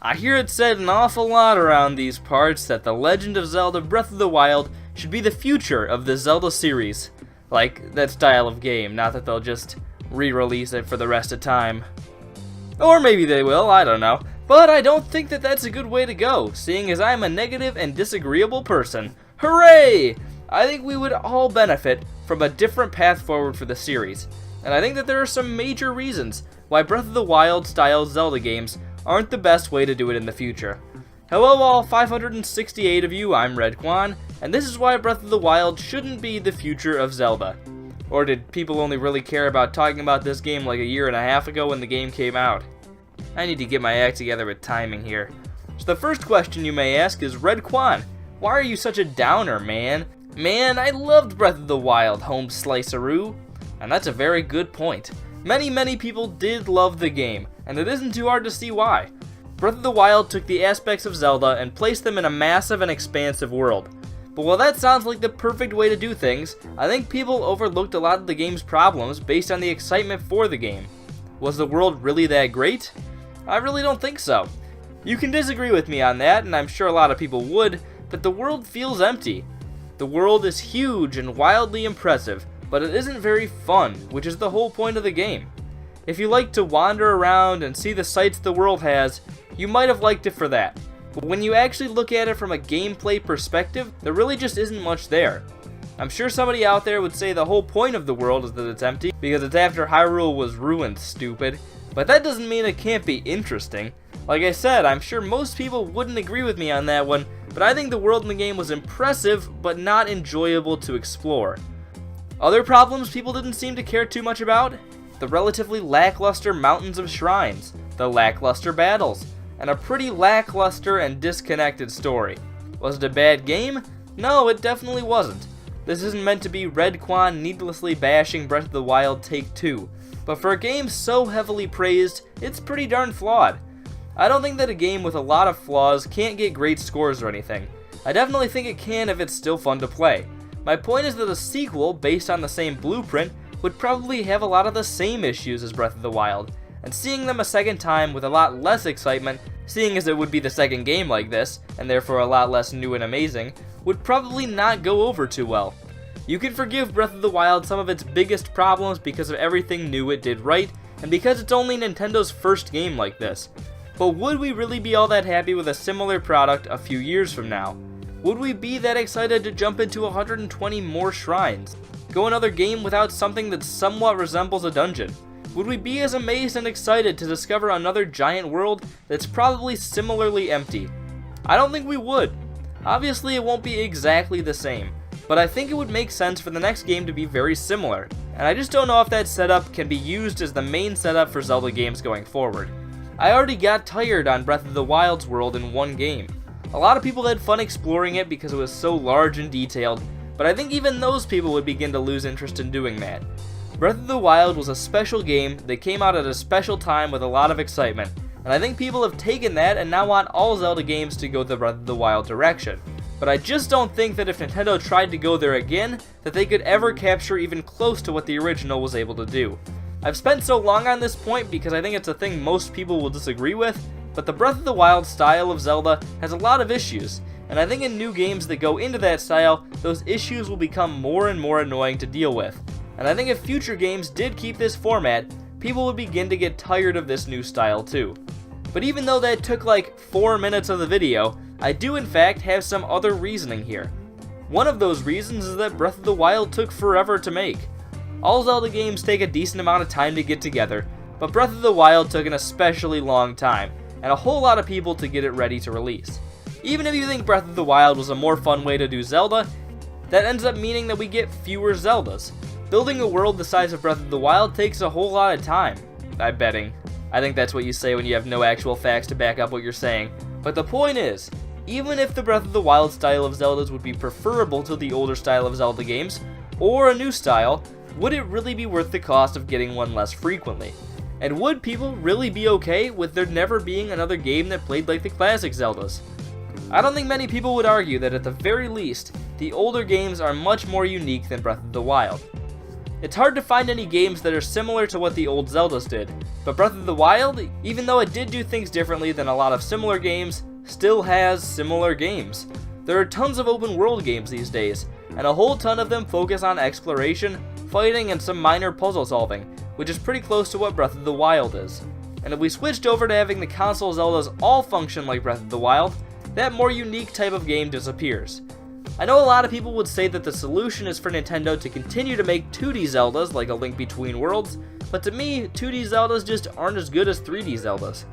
I hear it said an awful lot around these parts that The Legend of Zelda Breath of the Wild should be the future of the Zelda series. Like, that style of game, not that they'll just re-release it for the rest of time. Or maybe they will, I don't know. But I don't think that that's a good way to go, seeing as I'm a negative and disagreeable person. Hooray! I think we would all benefit from a different path forward for the series. And I think that there are some major reasons why Breath of the Wild style Zelda games aren't the best way to do it in the future. Hello all 568 of you, I'm Redkwan, and this is why Breath of the Wild shouldn't be the future of Zelda. Or did people only really care about talking about this game like a year and a half ago when the game came out? I need to get my act together with timing here. So the first question you may ask is, Redkwan, why are you such a downer, man? Man, I loved Breath of the Wild, home sliceroo. And that's a very good point. Many people did love the game, and it isn't too hard to see why. Breath of the Wild took the aspects of Zelda and placed them in a massive and expansive world. But while that sounds like the perfect way to do things, I think people overlooked a lot of the game's problems based on the excitement for the game. Was the world really that great? I really don't think so. You can disagree with me on that, and I'm sure a lot of people would, but the world feels empty. The world is huge and wildly impressive, but it isn't very fun, which is the whole point of the game. If you like to wander around and see the sights the world has, you might have liked it for that. But when you actually look at it from a gameplay perspective, there really just isn't much there. I'm sure somebody out there would say the whole point of the world is that it's empty, because it's after Hyrule was ruined, stupid. But that doesn't mean it can't be interesting. Like I said, I'm sure most people wouldn't agree with me on that one, but I think the world in the game was impressive, but not enjoyable to explore. Other problems people didn't seem to care too much about? The relatively lackluster mountains of shrines, the lackluster battles, and a pretty lackluster and disconnected story. Was it a bad game? No, it definitely wasn't. This isn't meant to be Redkwan needlessly bashing Breath of the Wild Take 2, but for a game so heavily praised, it's pretty darn flawed. I don't think that a game with a lot of flaws can't get great scores or anything. I definitely think it can if it's still fun to play. My point is that a sequel based on the same blueprint would probably have a lot of the same issues as Breath of the Wild, and seeing them a second time with a lot less excitement, seeing as it would be the second game like this, and therefore a lot less new and amazing, would probably not go over too well. You can forgive Breath of the Wild some of its biggest problems because of everything new it did right, and because it's only Nintendo's first game like this. But would we really be all that happy with a similar product a few years from now? Would we be that excited to jump into 120 more shrines? Go another game without something that somewhat resembles a dungeon? Would we be as amazed and excited to discover another giant world that's probably similarly empty? I don't think we would. Obviously it won't be exactly the same, but I think it would make sense for the next game to be very similar, and I just don't know if that setup can be used as the main setup for Zelda games going forward. I already got tired on Breath of the Wild's world in one game. A lot of people had fun exploring it because it was so large and detailed, but I think even those people would begin to lose interest in doing that. Breath of the Wild was a special game that came out at a special time with a lot of excitement, and I think people have taken that and now want all Zelda games to go the Breath of the Wild direction. But I just don't think that if Nintendo tried to go there again, that they could ever capture even close to what the original was able to do. I've spent so long on this point because I think it's a thing most people will disagree with, but the Breath of the Wild style of Zelda has a lot of issues, and I think in new games that go into that style, those issues will become more and more annoying to deal with. And I think if future games did keep this format, people would begin to get tired of this new style too. But even though that took like 4 minutes of the video, I do in fact have some other reasoning here. One of those reasons is that Breath of the Wild took forever to make. All Zelda games take a decent amount of time to get together, but Breath of the Wild took an especially long time, and a whole lot of people to get it ready to release. Even if you think Breath of the Wild was a more fun way to do Zelda, that ends up meaning that we get fewer Zeldas. Building a world the size of Breath of the Wild takes a whole lot of time. I'm betting. I think that's what you say when you have no actual facts to back up what you're saying. But the point is, even if the Breath of the Wild style of Zeldas would be preferable to the older style of Zelda games, or a new style, would it really be worth the cost of getting one less frequently? And would people really be okay with there never being another game that played like the classic Zeldas? I don't think many people would argue that at the very least, the older games are much more unique than Breath of the Wild. It's hard to find any games that are similar to what the old Zeldas did, but Breath of the Wild, even though it did do things differently than a lot of similar games, still has similar games. There are tons of open world games these days, and a whole ton of them focus on exploration, fighting, and some minor puzzle solving, which is pretty close to what Breath of the Wild is. And if we switched over to having the console Zeldas all function like Breath of the Wild, that more unique type of game disappears. I know a lot of people would say that the solution is for Nintendo to continue to make 2D Zeldas like A Link Between Worlds, but to me, 2D Zeldas just aren't as good as 3D Zeldas.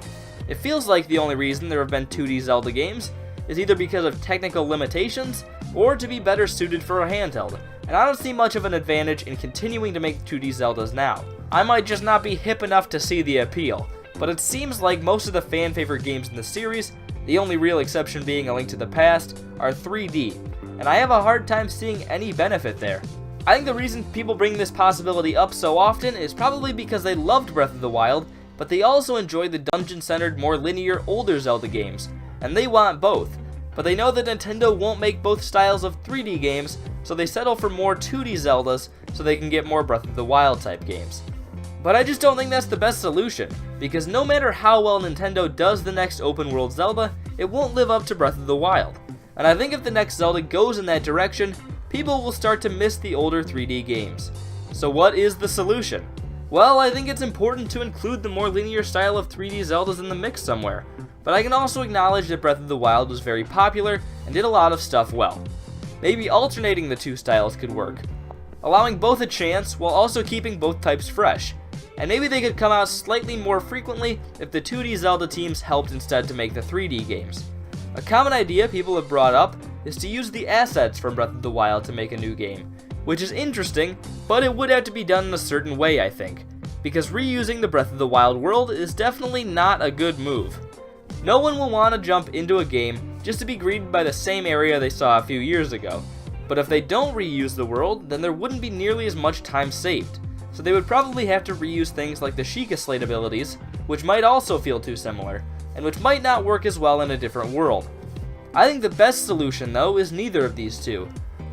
It feels like the only reason there have been 2D Zelda games is either because of technical limitations or to be better suited for a handheld, and I don't see much of an advantage in continuing to make 2D Zeldas now. I might just not be hip enough to see the appeal, but it seems like most of the fan favorite games in the series, the only real exception being A Link to the Past, are 3D, and I have a hard time seeing any benefit there. I think the reason people bring this possibility up so often is probably because they loved Breath of the Wild, but they also enjoy the dungeon-centered, more linear, older Zelda games, and they want both. But they know that Nintendo won't make both styles of 3D games, so they settle for more 2D Zeldas so they can get more Breath of the Wild type games. But I just don't think that's the best solution, because no matter how well Nintendo does the next open world Zelda, it won't live up to Breath of the Wild. And I think if the next Zelda goes in that direction, people will start to miss the older 3D games. So what is the solution? Well, I think it's important to include the more linear style of 3D Zeldas in the mix somewhere, but I can also acknowledge that Breath of the Wild was very popular and did a lot of stuff well. Maybe alternating the two styles could work, allowing both a chance while also keeping both types fresh. And maybe they could come out slightly more frequently if the 2D Zelda teams helped instead to make the 3D games. A common idea people have brought up is to use the assets from Breath of the Wild to make a new game, which is interesting, but it would have to be done in a certain way, I think, because reusing the Breath of the Wild world is definitely not a good move. No one will want to jump into a game just to be greeted by the same area they saw a few years ago, but if they don't reuse the world, then there wouldn't be nearly as much time saved, so they would probably have to reuse things like the Sheikah Slate abilities, which might also feel too similar, and which might not work as well in a different world. I think the best solution, though, is neither of these two,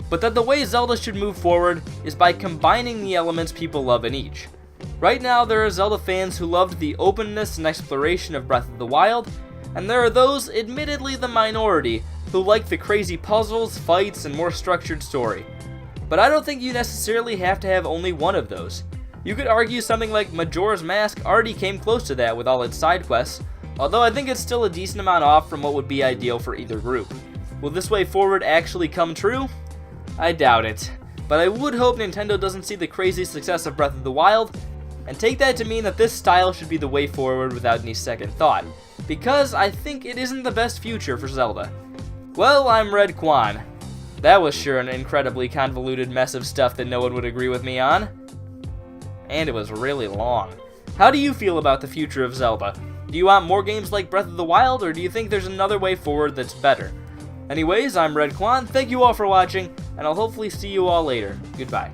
but that the way Zelda should move forward is by combining the elements people love in each. Right now, there are Zelda fans who loved the openness and exploration of Breath of the Wild, and there are those, admittedly the minority, who like the crazy puzzles, fights, and more structured story. But I don't think you necessarily have to have only one of those. You could argue something like Majora's Mask already came close to that with all its side quests, although I think it's still a decent amount off from what would be ideal for either group. Will this way forward actually come true? I doubt it, but I would hope Nintendo doesn't see the crazy success of Breath of the Wild, and take that to mean that this style should be the way forward without any second thought, because I think it isn't the best future for Zelda. Well, I'm Redkwan. That was sure an incredibly convoluted mess of stuff that no one would agree with me on. And it was really long. How do you feel about the future of Zelda? Do you want more games like Breath of the Wild, or do you think there's another way forward that's better? Anyways, I'm Redkwan, thank you all for watching, and I'll hopefully see you all later. Goodbye.